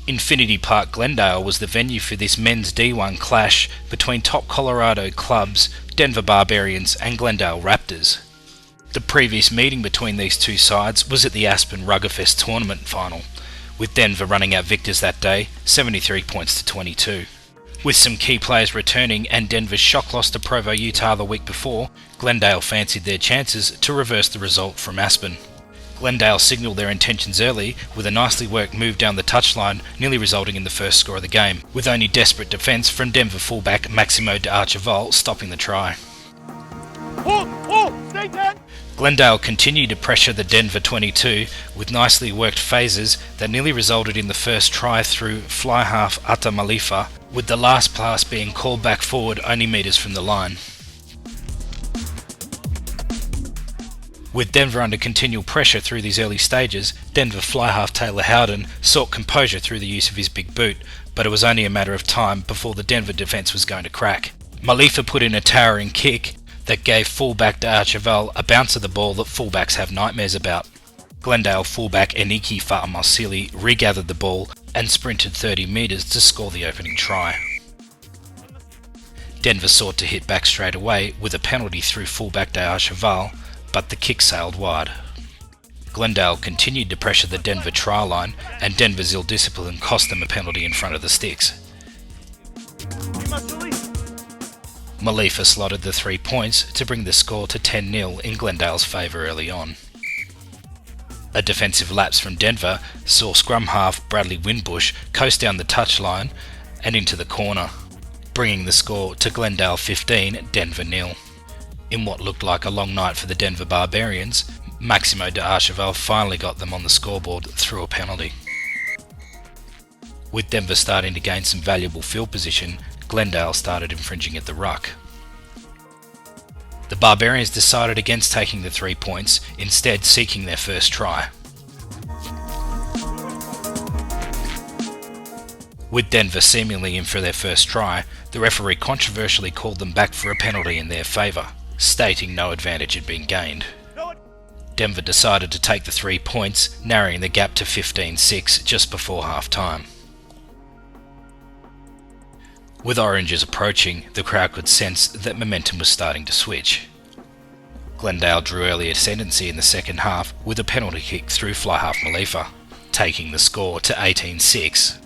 Infinity Park Glendale was the venue for this men's D1 clash between top Colorado clubs Denver Barbarians and Glendale Raptors. The previous meeting between these two sides was at the Aspen Ruggerfest tournament final, with Denver running out victors that day, 73 points to 22. With some key players returning and Denver's shock loss to Provo, Utah the week before, Glendale fancied their chances to reverse the result from Aspen. Glendale signalled their intentions early with a nicely worked move down the touchline, nearly resulting in the first score of the game, with only desperate defence from Denver fullback Maximo d'Archival stopping the try. Stay down! Glendale continued to pressure the Denver 22 with nicely worked phases that nearly resulted in the first try through fly half Ata Malifa, with the last pass being called back forward only metres from the line. With Denver under continual pressure through these early stages, Denver fly half Taylor Howden sought composure through the use of his big boot, but it was only a matter of time before the Denver defence was going to crack. Malifa put in a towering kick that gave fullback d'Archival a bounce of the ball that fullbacks have nightmares about. Glendale fullback Eniki Fa'amasili regathered the ball and sprinted 30 metres to score the opening try. Denver sought to hit back straight away with a penalty through fullback d'Archival, but the kick sailed wide. Glendale continued to pressure the Denver try line, and Denver's ill discipline cost them a penalty in front of the sticks. Malifa slotted the 3 points to bring the score to 10-0 in Glendale's favour early on. A defensive lapse from Denver saw scrum half Bradley Winbush coast down the touchline and into the corner, bringing the score to Glendale 15, Denver 0. In what looked like a long night for the Denver Barbarians, Maximo d'Archival finally got them on the scoreboard through a penalty. With Denver starting to gain some valuable field position, Glendale started infringing at the ruck. The Barbarians decided against taking the 3 points, instead seeking their first try. With Denver seemingly in for their first try, the referee controversially called them back for a penalty in their favour, stating no advantage had been gained. Denver decided to take the 3 points, narrowing the gap to 15-6 just before half-time. With Oranges approaching, the crowd could sense that momentum was starting to switch. Glendale drew early ascendancy in the second half with a penalty kick through fly half Malifa, taking the score to 18-6.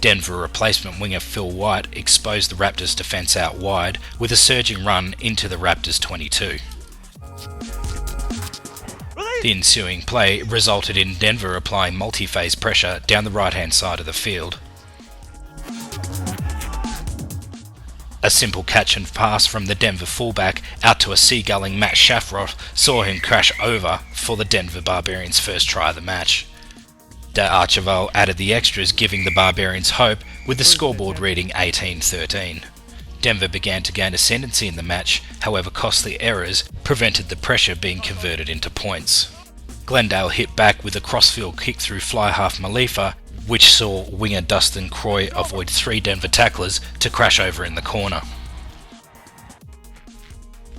Denver replacement winger Phil White exposed the Raptors' defence out wide with a surging run into the Raptors' 22. The ensuing play resulted in Denver applying multi-phase pressure down the right-hand side of the field. A simple catch and pass from the Denver fullback out to a seagulling Matt Shafroth saw him crash over for the Denver Barbarians' first try of the match. D'Archival added the extras, giving the Barbarians hope, with the scoreboard reading 18-13. Denver began to gain ascendancy in the match, however costly errors prevented the pressure being converted into points. Glendale hit back with a crossfield kick through fly half Malifa, which saw winger Dustin Croy avoid 3 Denver tacklers to crash over in the corner.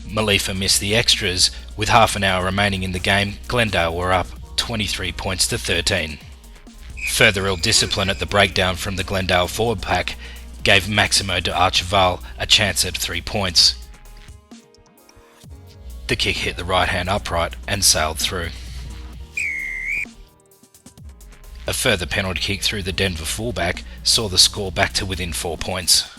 Malifa missed the extras. With half an hour remaining in the game, Glendale were up 23 points to 13. Further ill discipline at the breakdown from the Glendale forward pack gave Maximo d'Archival a chance at 3 points. The kick hit the right-hand upright and sailed through. A further penalty kick through the Denver fullback saw the score back to within 4 points.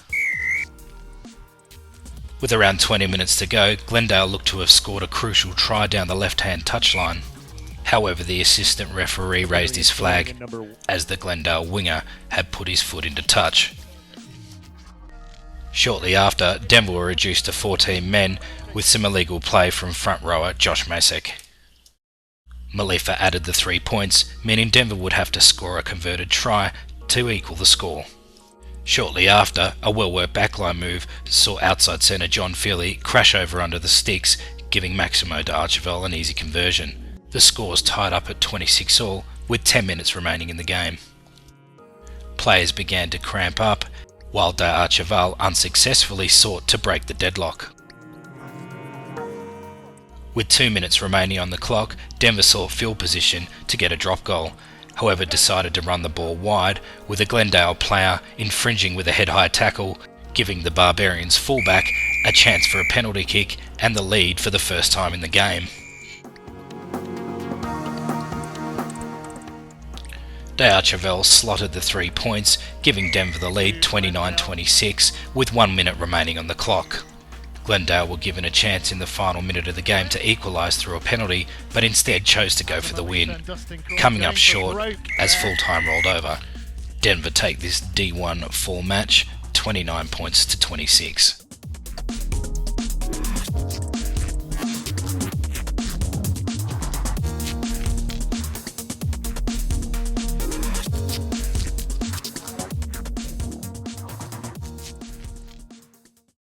With around 20 minutes to go, Glendale looked to have scored a crucial try down the left-hand touchline. However, the assistant referee raised his flag as the Glendale winger had put his foot into touch. Shortly after, Denver were reduced to 14 men with some illegal play from front rower Josh Masek. Malifa added the 3 points, meaning Denver would have to score a converted try to equal the score. Shortly after, a well-worked backline move saw outside centre John Feely crash over under the sticks, giving Maximo d'Archival an easy conversion. The scores tied up at 26 all, with 10 minutes remaining in the game. Players began to cramp up, while d'Archival unsuccessfully sought to break the deadlock. With 2 minutes remaining on the clock, Denver sought field position to get a drop goal, however decided to run the ball wide, with a Glendale player infringing with a head-high tackle, giving the Barbarians fullback a chance for a penalty kick and the lead for the first time in the game. D'Archevelle slotted the 3 points, giving Denver the lead 29-26 with 1 minute remaining on the clock. Glendale were given a chance in the final minute of the game to equalise through a penalty, but instead chose to go for the win, coming up short as full time rolled over. Denver take this D1 fall match 29 points to 26.